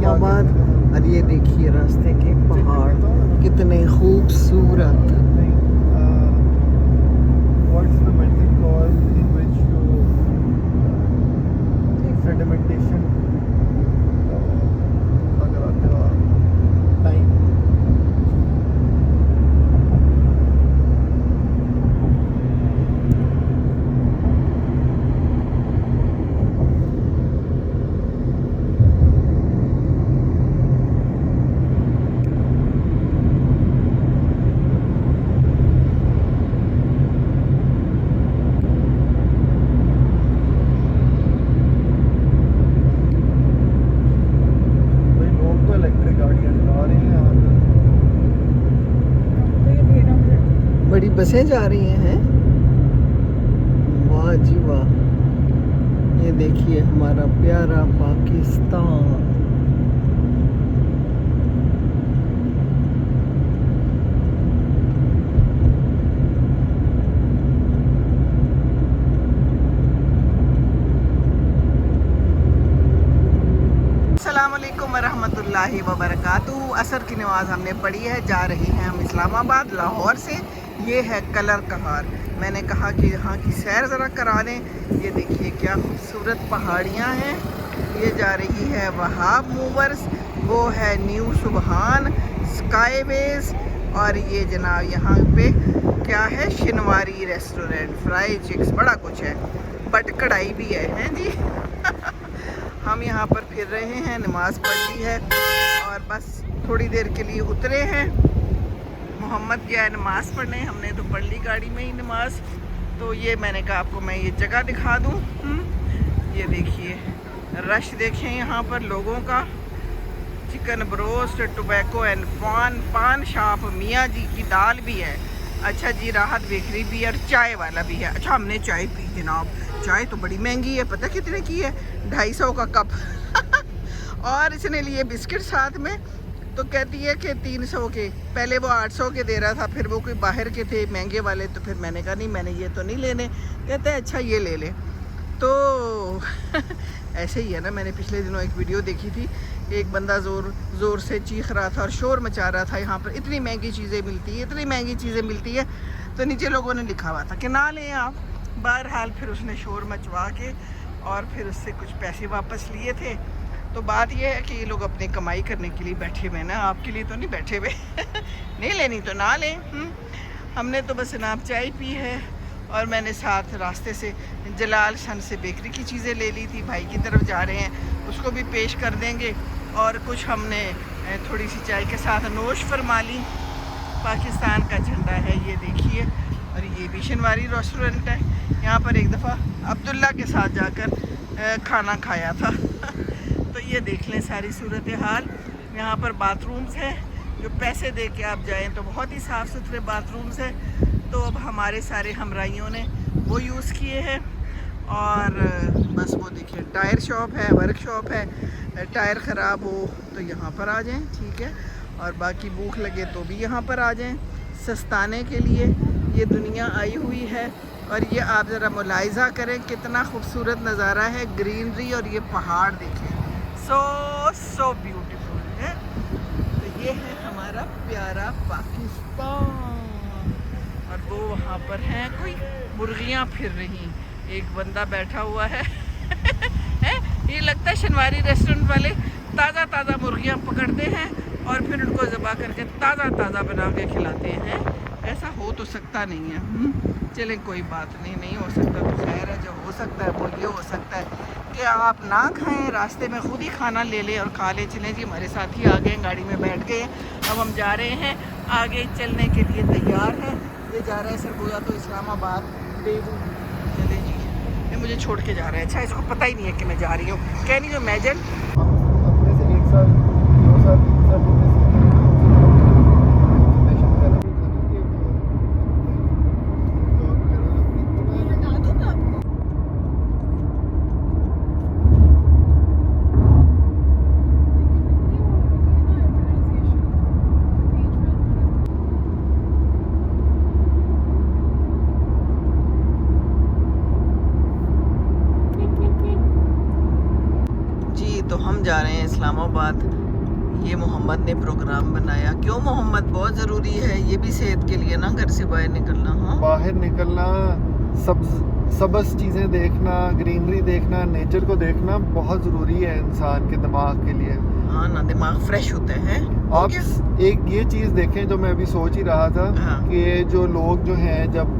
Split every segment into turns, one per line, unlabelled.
इस्लामाबाद। और ये देखिए रास्ते के पहाड़ कितने खूबसूरत।
What's the method called in which you sedimentation लगाते हो आप? Time. भाई लोग तो इलेक्ट्रिक गाड़ियाँ चला रहे हैं यहाँ पे।
बड़ी बसें जा रही हैं। वाह जी वाह। ये देखिए हमारा प्यारा पाकिस्तान। अस्सलामुअलैकुम वरहमतुल्लाहि वबरकातुहू। असर की नमाज़ हमने पढ़ी है। जा रही हैं हम इस्लामाबाद लाहौर से। ये है कलर कहार। मैंने कहा कि यहाँ की सैर ज़रा करा दें। ये देखिए क्या खूबसूरत पहाड़ियाँ हैं। ये जा रही है वहाब मूवर्स, वो है न्यू सुबहान स्काईवेज, और ये जनाब यहाँ पे क्या है, शिनवारी रेस्टोरेंट, फ्राई चिक्स, बड़ा कुछ है, बट कढ़ाई भी है जी। हम यहाँ पर फिर रहे हैं, नमाज़ पढ़ ली है और बस थोड़ी देर के लिए उतरे हैं। मोहम्मद गया है नमाज़ पढ़ने, हमने तो पढ़ ली गाड़ी में ही नमाज। तो ये मैंने कहा आपको मैं ये जगह दिखा दूँ। ये देखिए रश देखें यहाँ पर लोगों का। चिकन ब्रोस्ट, टोबैको एंड पान शॉप, मियाँ जी की दाल भी है। अच्छा जी, राहत बेकरी भी है और चाय वाला भी है। अच्छा हमने चाय पी जनाब। चाय तो बड़ी महंगी है, पता कितने की है? 250 का कप। और इसने लिए बिस्किट साथ में, तो कहती है कि 300 के। पहले वो 800 के दे रहा था, फिर वो कोई बाहर के थे महंगे वाले, तो फिर मैंने कहा नहीं मैंने ये तो नहीं लेने। कहते हैं अच्छा ये ले ले। तो ऐसे ही है ना। मैंने पिछले दिनों एक वीडियो देखी थी, एक बंदा ज़ोर से चीख रहा था और शोर मचा रहा था, यहाँ पर इतनी महंगी चीज़ें मिलती है, इतनी महंगी चीज़ें मिलती है। तो नीचे लोगों ने लिखा हुआ था कि ना लें आप। बहरहाल फिर उसने शोर मचवा के और फिर उससे कुछ पैसे वापस लिए थे। तो बात यह है कि ये लोग अपनी कमाई करने के लिए बैठे हुए ना, आपके लिए तो नहीं बैठे हुए। नहीं लेनी तो ना लें। हमने तो बस जनाब चाय पी है और मैंने साथ रास्ते से जलाल सन से बेकरी की चीज़ें ले ली थी। भाई की तरफ जा रहे हैं, उसको भी पेश कर देंगे। और कुछ हमने थोड़ी सी चाय के साथ नोश फरमा ली। पाकिस्तान का झंडा है ये देखिए। और ये भी शिनवारी रेस्टोरेंट है। यहाँ पर एक दफ़ा अब्दुल्ला के साथ जाकर खाना खाया था। तो ये देख लें सारी सूरत हाल। यहाँ पर बाथरूम्स हैं, जो पैसे दे के आप जाएँ तो बहुत ही साफ़ सुथरे बाथरूम्स हैं। तो अब हमारे सारे हमराइयों ने वो यूज़ किए हैं। और बस वो देखिए टायर शॉप है, वर्कशॉप है। टायर ख़राब हो तो यहाँ पर आ जाएं, ठीक है। और बाकी भूख लगे तो भी यहाँ पर आ जाएं सस्ताने के लिए। ये दुनिया आई हुई है। और ये आप ज़रा मुलाहिज़ा करें कितना खूबसूरत नज़ारा है, ग्रीनरी, और ये पहाड़ देखें, सो ब्यूटीफुल है। तो ये है हमारा प्यारा पाकिस्तान। और वो वहाँ पर हैं कोई मुर्गियाँ फिर रही, एक बंदा बैठा हुआ है। ये लगता है शिनवारी रेस्टोरेंट वाले ताज़ा मुर्गियाँ पकड़ते हैं और फिर उनको ज़बा करके ताज़ा बना के खिलाते हैं। ऐसा हो तो सकता नहीं है। चलें कोई बात नहीं, नहीं हो सकता तो खैर है। जो हो सकता है वो ये हो सकता है कि आप ना खाएं, रास्ते में खुद ही खाना ले लें और खा लें। चलें जी, हमारे साथी आ गए, गाड़ी में बैठ गए। अब हम जा रहे हैं आगे, चलने के लिए तैयार हैं। ये जा रहा है सरगोजा तो इस्लामाबाद बेबू। चले जी, ये मुझे छोड़ के जा रहा है। अच्छा इसको पता ही नहीं है कि मैं जा रही हूँ। कह नहीं जो मैजन
अपने से 1 साल 2 साल 3 साल
जा रहे हैं इस्लामाबाद। ये मोहम्मद ने प्रोग्राम बनाया। क्यों मोहम्मद? बहुत ज़रूरी है ये भी सेहत के लिए ना, घर से बाहर निकलना। हाँ,
बाहर निकलना, सबस चीज़ें देखना, ग्रीनरी देखना, नेचर को देखना बहुत ज़रूरी है इंसान के दिमाग के लिए।
हाँ ना, दिमाग फ्रेश होते हैं।
आप एक ये चीज़ देखें जो मैं अभी सोच ही रहा था,
हाँ।
कि जो लोग जो हैं जब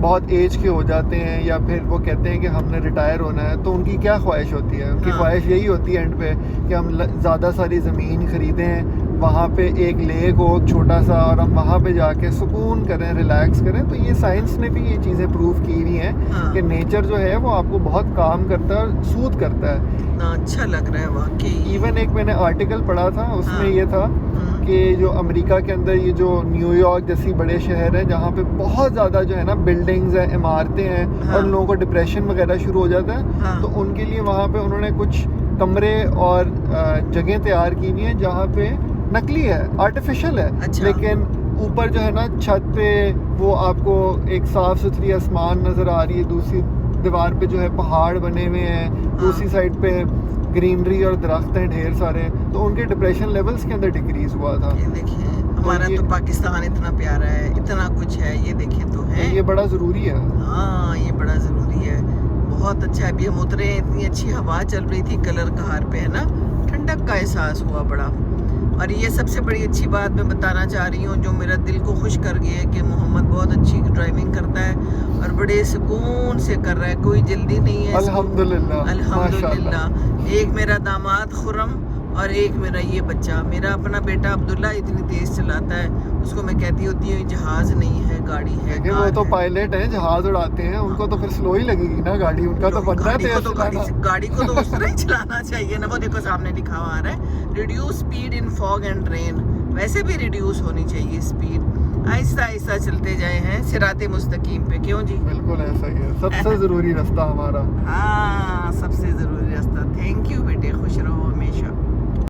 बहुत एज के हो जाते हैं या फिर वो कहते हैं कि हमने रिटायर होना है, तो उनकी क्या ख्वाहिश होती है? उनकी
हाँ।
ख्वाहिश यही होती है एंड पे कि हम ज़्यादा सारी ज़मीन ख़रीदें, वहाँ पे एक लेक हो छोटा सा, और हम वहाँ पे जाके सुकून करें, रिलैक्स करें। तो ये साइंस ने भी ये चीज़ें प्रूव की हुई हैं
हाँ।
कि नेचर जो है वो आपको बहुत काम करता है और सूद करता है।
इतना अच्छा लग रहा है वाकई।
इवन एक मैंने आर्टिकल पढ़ा था, उसमें
हाँ।
ये था कि जो अमेरिका के अंदर ये जो न्यूयॉर्क जैसी बड़े शहर हैं जहाँ पे बहुत ज़्यादा जो है ना बिल्डिंग्स हैं, इमारतें हैं,
हाँ।
और लोगों को डिप्रेशन वगैरह शुरू हो जाता है,
हाँ।
तो उनके लिए वहाँ पे उन्होंने कुछ कमरे और जगह तैयार की हुई हैं जहाँ पे नकली है, आर्टिफिशियल है।
अच्छा।
लेकिन ऊपर जो है ना छत पे वो आपको एक साफ़ सुथरी आसमान नज़र आ रही है, दूसरी दीवार पे जो है पहाड़ बने हुए हैं, दूसरी साइड पे ग्रीनरी और दरख्त हैं ढेर सारे। तो उनके डिप्रेशन लेवल्स के अंदर डिक्रीज हुआ था।
ये देखिए, हमारा
ये-
तो पाकिस्तान इतना प्यारा है, इतना कुछ है, ये देखे तो है।
ये बड़ा ज़रूरी है।
हाँ, ये बड़ा ज़रूरी है, बहुत अच्छा है। अभी हम उतरे, इतनी अच्छी हवा चल रही थी कलर कहार पे, है ना, ठंडक का एहसास हुआ बड़ा। और ये सबसे बड़ी अच्छी बात मैं बताना चाह रही हूँ जो मेरा दिल को खुश कर गई है कि मोहम्मद बहुत अच्छी ड्राइविंग करता है और बड़े सुकून से कर रहा है, कोई जल्दी नहीं है।
अल्हम्दुलिल्लाह, माशाअल्लाह।
अल्हम्दुलिल्लाह। एक मेरा दामाद खुरम और एक मेरा ये बच्चा, मेरा अपना बेटा अब्दुल्ला इतनी तेज़ चलाता है, उसको मैं कहती होती हूँ जहाज़ नहीं है, गाड़ी है।
लेकिन वो तो पायलट हैं, जहाज उड़ाते हैं, उनको तो फिर स्लो ही लगेगी ना गाड़ी, उनका तो बनना है तेज चलाना।
गाड़ी को तो उस तरह ही चलाना चाहिए ना। वो देखो सामने लिखा हुआ आ रहा है, reduce speed in fog and rain. वैसे भी रिड्यूस होनी चाहिए स्पीड, आहिस्ता आहिस्ता चलते जाए हैं सिराते मुस्तकीम पे। क्यों जी?
बिल्कुल ऐसा ही है, सबसे ज़रूरी रास्ता हमारा।
हाँ, सबसे ज़रूरी रास्ता। थैंक यू बेटे, खुश रहो हमेशा।